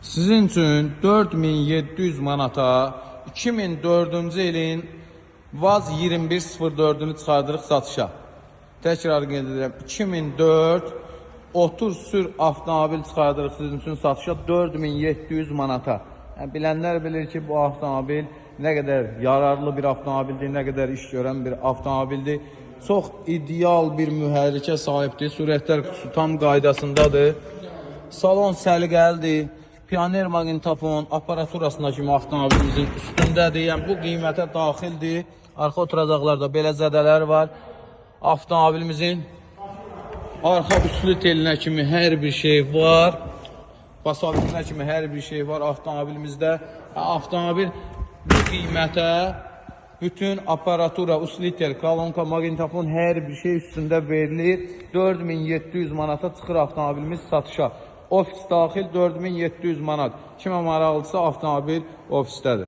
Sizin üçün 4700 manata 2004-cü ilin Vaz 2104-ünü çıxardırıq satışa. Təkrar qeyd edirəm, 2004 30 sür avtomobil çıxardırıq sizin üçün satışa 4700 manata. Yəni, bilənlər bilir ki, bu avtomobil nə qədər yararlı bir avtomobildir, nə qədər iş görən bir avtomobildir. Çox ideal bir mühərrikə sahibdir, sürətlər xüsusi tam qaydasındadır. Salon səliqəlidir. Pioner maqnitofon aparaturasında kimi avtomobilimizin üstündədir. Yəni, bu qiymətə daxildir. Arxa oturacaqlarda belə zədələr var. Avtomobilimizin arxa üslü telinə kimi hər bir şey var. Basabilinə kimi hər bir şey var avtomobilimizdə. Avtomobil bu qiymətə bütün aparatura, üslü tel, kolonka, maqnitofon hər bir şey üstündə verilir. 4700 manata çıxır avtomobilimiz satışa. Ofis daxil 4700 manat. Kimə maraqlısa avtomobil ofisdədir.